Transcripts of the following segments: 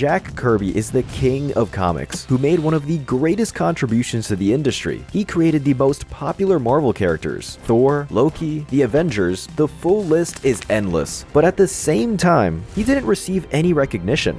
Jack Kirby is the king of comics, who made one of the greatest contributions to the industry. He created the most popular Marvel characters: Thor, Loki, the Avengers. The full list is endless, but at the same time, he didn't receive any recognition.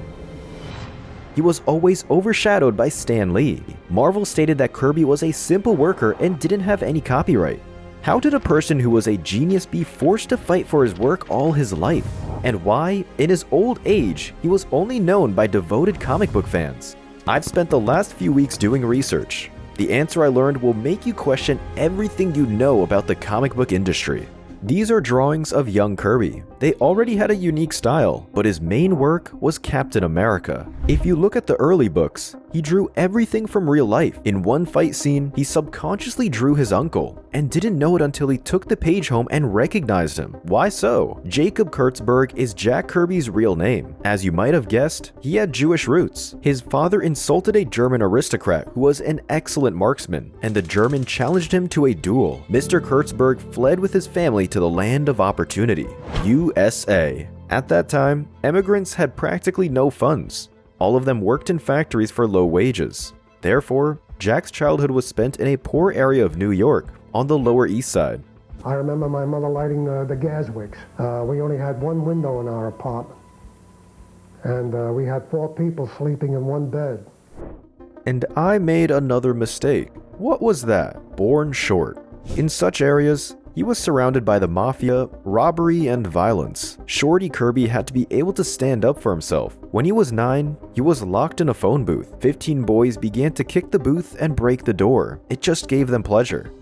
He was always overshadowed by Stan Lee. Marvel stated that Kirby was a simple worker and didn't have any copyright. How did a person who was a genius be forced to fight for his work all his life? And why, in his old age, he was only known by devoted comic book fans? I've spent the last few weeks doing research. The answer I learned will make you question everything you know about the comic book industry. These are drawings of young Kirby. They already had a unique style, but his main work was Captain America. If you look at the early books, he drew everything from real life. In one fight scene, he subconsciously drew his uncle, and didn't know it until he took the page home and recognized him. Why so? Jacob Kurtzberg is Jack Kirby's real name. As you might have guessed, he had Jewish roots. His father insulted a German aristocrat who was an excellent marksman, and the German challenged him to a duel. Mr. Kurtzberg fled with his family to the land of opportunity, USA. At that time, immigrants had practically no funds. All of them worked in factories for low wages. Therefore, Jack's childhood was spent in a poor area of New York, on the Lower East Side. I remember my mother lighting the gas wicks. We only had one window in our apartment, and we had 4 people sleeping in one bed. And I made another mistake. What was that? Born short. In such areas, he was surrounded by the mafia, robbery, and violence. Shorty Kirby had to be able to stand up for himself. When he was 9, he was locked in a phone booth. 15 boys began to kick the booth and break the door. It just gave them pleasure.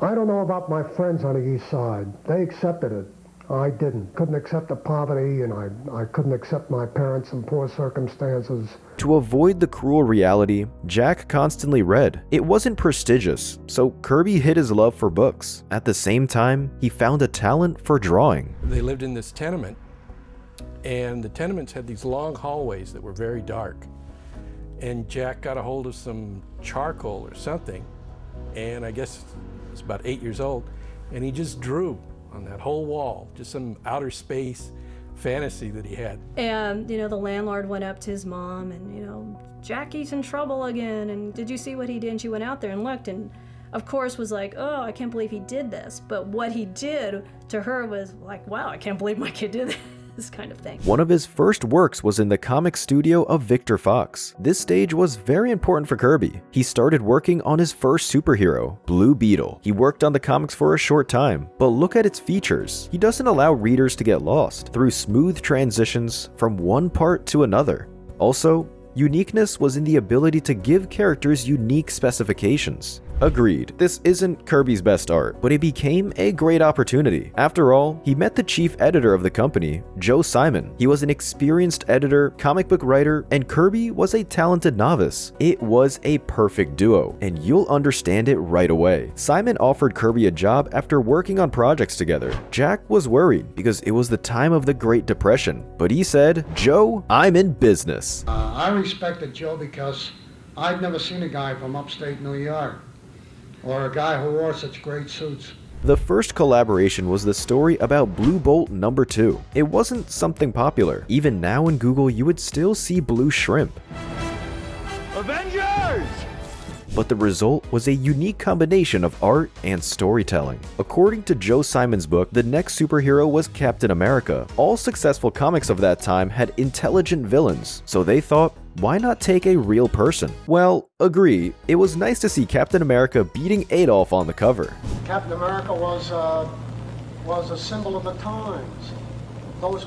I don't know about my friends on the East Side. They accepted it. I didn't. Couldn't accept the poverty, and I couldn't accept my parents in poor circumstances. To avoid the cruel reality, Jack constantly read. It wasn't prestigious, so Kirby hid his love for books. At the same time, he found a talent for drawing. They lived in this tenement, and the tenements had these long hallways that were very dark. And Jack got a hold of some charcoal or something, and I guess he was about 8 years old, and he just drew on that whole wall, just some outer space fantasy that he had. And, the landlord went up to his mom and, Jackie's in trouble again, and did you see what he did? And she went out there and looked, and of course was like, oh, I can't believe he did this. But what he did to her was like, wow, I can't believe my kid did this kind of thing. One of his first works was in the comic studio of Victor Fox. This stage was very important for Kirby. He started working on his first superhero, Blue Beetle. He worked on the comics for a short time, but look at its features. He doesn't allow readers to get lost through smooth transitions from one part to another. Also, uniqueness was in the ability to give characters unique specifications. Agreed, this isn't Kirby's best art, but it became a great opportunity. After all, he met the chief editor of the company, Joe Simon. He was an experienced editor, comic book writer, and Kirby was a talented novice. It was a perfect duo, and you'll understand it right away. Simon offered Kirby a job after working on projects together. Jack was worried because it was the time of the Great Depression, but he said, "Joe, I'm in business." I respected Joe because I'd never seen a guy from upstate New York, or a guy who wore such great suits. The first collaboration was the story about Blue Bolt number 2. It wasn't something popular. Even now in Google, you would still see blue shrimp. Avengers! But the result was a unique combination of art and storytelling. According to Joe Simon's book, the next superhero was Captain America. All successful comics of that time had intelligent villains, so they thought, why not take a real person? Well, agree, it was nice to see Captain America beating Adolf on the cover. Captain America was a symbol of the times. Those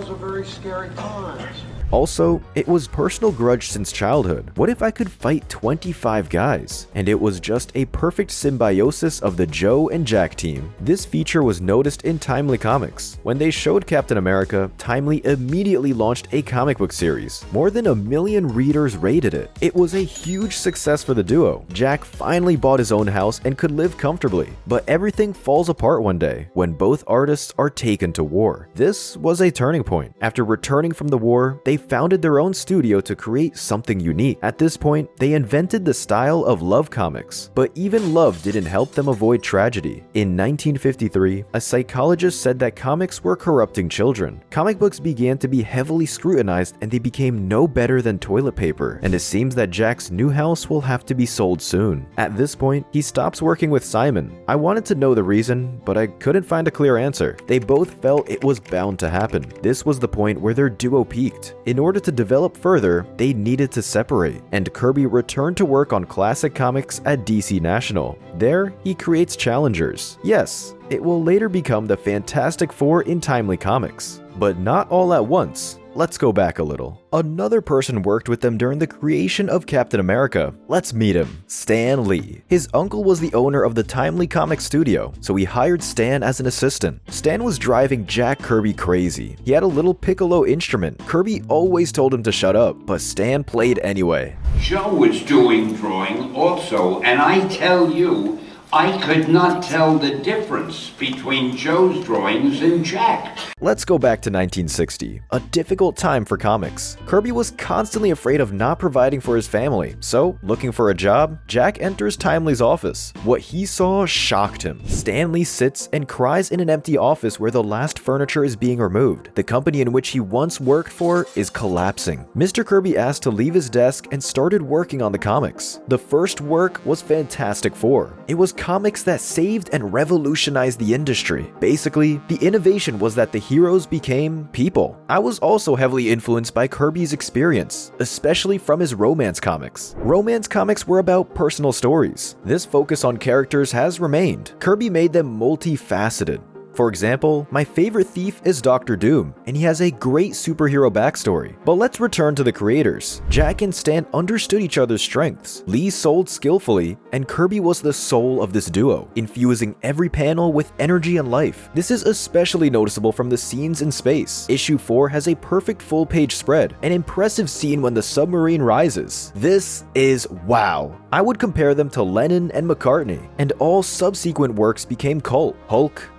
were very scary times. Also, it was personal grudge since childhood. What if I could fight 25 guys? And it was just a perfect symbiosis of the Joe and Jack team. This feature was noticed in Timely Comics. When they showed Captain America, Timely immediately launched a comic book series. More than 1 million readers rated it. It was a huge success for the duo. Jack finally bought his own house and could live comfortably. But everything falls apart one day when both artists are taken to war. This was a turning point. After returning from the war, they founded their own studio to create something unique. At this point, they invented the style of love comics, but even love didn't help them avoid tragedy. In 1953, a psychologist said that comics were corrupting children. Comic books began to be heavily scrutinized and they became no better than toilet paper, and it seems that Jack's new house will have to be sold soon. At this point, he stops working with Simon. I wanted to know the reason, but I couldn't find a clear answer. They both felt it was bound to happen. This was the point where their duo peaked. In order to develop further, they needed to separate, and Kirby returned to work on classic comics at DC National. There, he creates Challengers. Yes, it will later become the Fantastic Four in Timely Comics. But not all at once. Let's go back a little. Another person worked with them during the creation of Captain America. Let's meet him, Stan Lee. His uncle was the owner of the Timely Comics studio, so he hired Stan as an assistant. Stan was driving Jack Kirby crazy. He had a little piccolo instrument. Kirby always told him to shut up, but Stan played anyway. Joe was doing drawing also, and I tell you, I could not tell the difference between Joe's drawings and Jack. Let's go back to 1960, a difficult time for comics. Kirby was constantly afraid of not providing for his family, so looking for a job, Jack enters Timely's office. What he saw shocked him. Stan Lee sits and cries in an empty office where the last furniture is being removed. The company in which he once worked for is collapsing. Mr. Kirby asked to leave his desk and started working on the comics. The first work was Fantastic Four. It was comics that saved and revolutionized the industry. Basically, the innovation was that the heroes became people. I was also heavily influenced by Kirby's experience, especially from his romance comics. Romance comics were about personal stories. This focus on characters has remained. Kirby made them multifaceted. For example, my favorite thief is Dr. Doom, and he has a great superhero backstory. But let's return to the creators. Jack and Stan understood each other's strengths. Lee sold skillfully, and Kirby was the soul of this duo, infusing every panel with energy and life. This is especially noticeable from the scenes in space. Issue 4 has a perfect full-page spread, an impressive scene when the submarine rises. This is wow. I would compare them to Lennon and McCartney, and all subsequent works became cult. Hulk,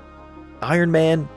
Iron Man,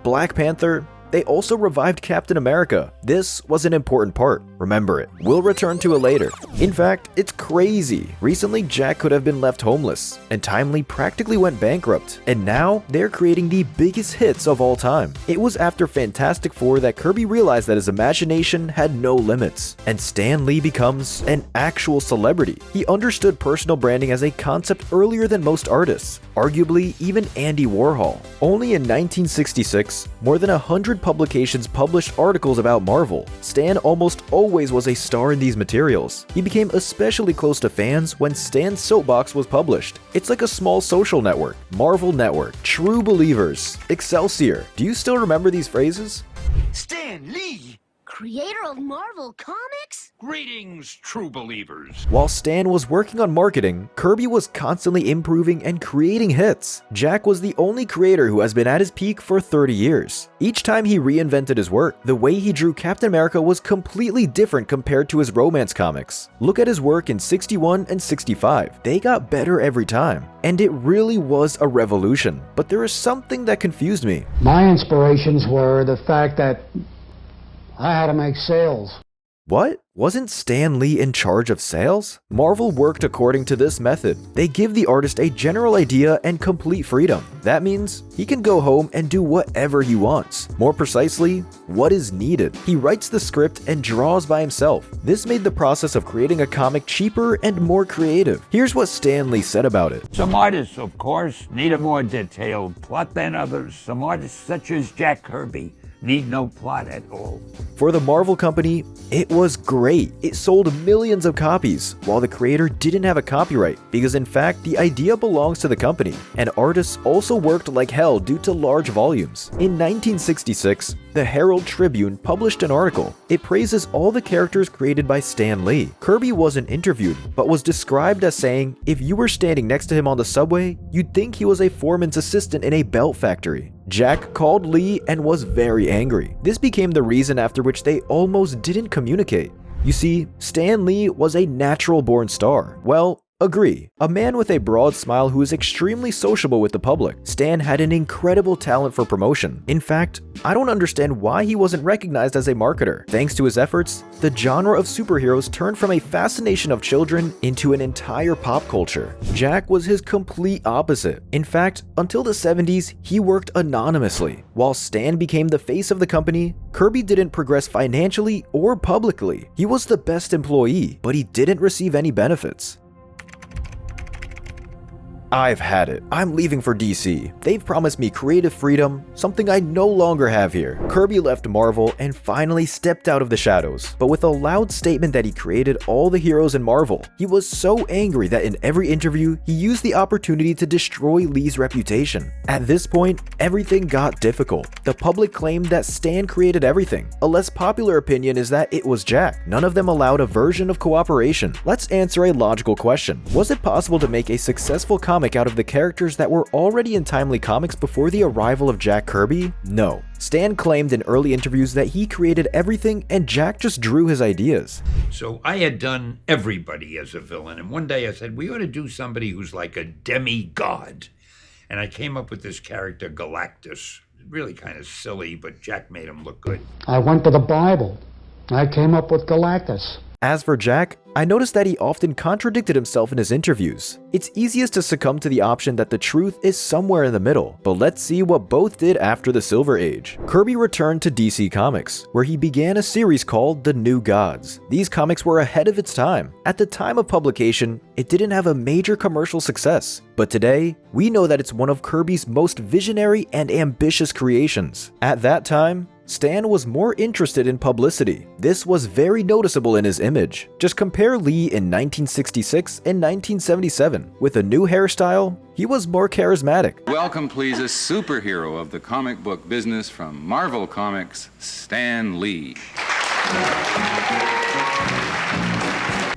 Black Panther, they also revived Captain America. This was an important part. Remember it. We'll return to it later. In fact, it's crazy. Recently, Jack could have been left homeless, and Timely practically went bankrupt. And now, they're creating the biggest hits of all time. It was after Fantastic Four that Kirby realized that his imagination had no limits, and Stan Lee becomes an actual celebrity. He understood personal branding as a concept earlier than most artists, arguably even Andy Warhol. Only in 1966, more than 100 publications published articles about Marvel. Stan almost always was a star in these materials. He became especially close to fans when Stan's Soapbox was published. It's like a small social network. Marvel Network, True Believers, Excelsior. Do you still remember these phrases? Stan Lee! Creator of Marvel Comics? Greetings, true believers. While Stan was working on marketing, Kirby was constantly improving and creating hits. Jack was the only creator who has been at his peak for 30 years. Each time he reinvented his work, the way he drew Captain America was completely different compared to his romance comics. Look at his work in 61 and 65. They got better every time. And it really was a revolution. But there is something that confused me. My inspirations were the fact that I had to make sales. What? Wasn't Stan Lee in charge of sales? Marvel worked according to this method. They give the artist a general idea and complete freedom. That means he can go home and do whatever he wants. More precisely, what is needed. He writes the script and draws by himself. This made the process of creating a comic cheaper and more creative. Here's what Stan Lee said about it. Some artists, of course, need a more detailed plot than others. Some artists, such as Jack Kirby, need no plot at all. For the Marvel company, it was great. It sold millions of copies, while the creator didn't have a copyright, because in fact, the idea belongs to the company, and artists also worked like hell due to large volumes. In 1966, the Herald Tribune published an article. It praises all the characters created by Stan Lee. Kirby wasn't interviewed, but was described as saying, if you were standing next to him on the subway, you'd think he was a foreman's assistant in a belt factory. Jack called Lee and was very angry. This became the reason after which they almost didn't communicate. You see, Stan Lee was a natural-born star. Well, Agree. A man with a broad smile who is extremely sociable with the public, Stan had an incredible talent for promotion. In fact, I don't understand why he wasn't recognized as a marketer. Thanks to his efforts, the genre of superheroes turned from a fascination of children into an entire pop culture. Jack was his complete opposite. In fact, until the 70s, he worked anonymously. While Stan became the face of the company, Kirby didn't progress financially or publicly. He was the best employee, but he didn't receive any benefits. I've had it. I'm leaving for DC. They've promised me creative freedom, something I no longer have here. Kirby left Marvel and finally stepped out of the shadows, but with a loud statement that he created all the heroes in Marvel. He was so angry that in every interview, he used the opportunity to destroy Lee's reputation. At this point, everything got difficult. The public claimed that Stan created everything. A less popular opinion is that it was Jack. None of them allowed a version of cooperation. Let's answer a logical question. Was it possible to make a successful comic out of the characters that were already in Timely Comics before the arrival of Jack Kirby? No. Stan claimed in early interviews that he created everything and Jack just drew his ideas. So I had done everybody as a villain, and one day I said, we ought to do somebody who's like a demigod. And I came up with this character, Galactus. Really kind of silly, but Jack made him look good. I went to the Bible. I came up with Galactus. As for Jack, I noticed that he often contradicted himself in his interviews. It's easiest to succumb to the option that the truth is somewhere in the middle, but let's see what both did after the Silver Age. Kirby returned to DC Comics, where he began a series called The New Gods. These comics were ahead of its time. At the time of publication, it didn't have a major commercial success, but today, we know that it's one of Kirby's most visionary and ambitious creations. At that time, Stan was more interested in publicity. This was very noticeable in his image. Just compare Lee in 1966 and 1977. With a new hairstyle, he was more charismatic. Welcome, please, a superhero of the comic book business from Marvel Comics, Stan Lee.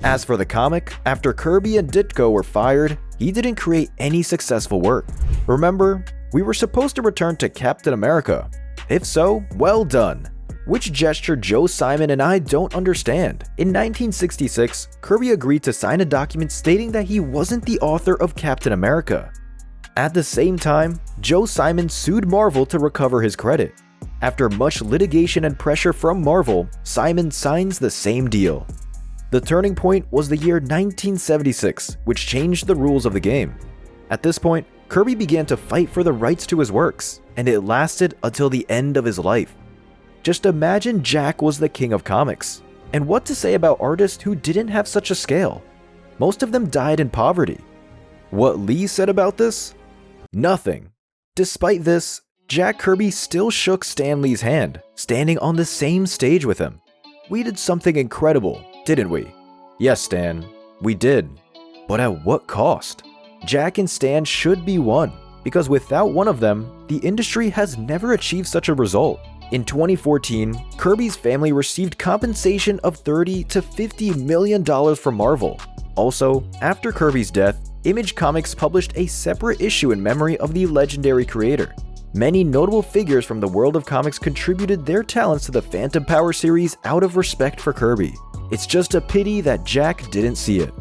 As for the comic, after Kirby and Ditko were fired, he didn't create any successful work. Remember, we were supposed to return to Captain America. If so, well done. Which gesture Joe Simon and I don't understand. In 1966, Kirby agreed to sign a document stating that he wasn't the author of Captain America. At the same time, Joe Simon sued Marvel to recover his credit. After much litigation and pressure from Marvel, Simon signs the same deal. The turning point was the year 1976, which changed the rules of the game. At this point, Kirby began to fight for the rights to his works, and it lasted until the end of his life. Just imagine Jack was the king of comics. And what to say about artists who didn't have such a scale? Most of them died in poverty. What Lee said about this? Nothing. Despite this, Jack Kirby still shook Stan Lee's hand, standing on the same stage with him. We did something incredible, didn't we? Yes, Stan, we did. But at what cost? Jack and Stan should be one, because without one of them, the industry has never achieved such a result. In 2014, Kirby's family received compensation of $30 to $50 million from Marvel. Also, after Kirby's death, Image Comics published a separate issue in memory of the legendary creator. Many notable figures from the world of comics contributed their talents to the Phantom Power series out of respect for Kirby. It's just a pity that Jack didn't see it.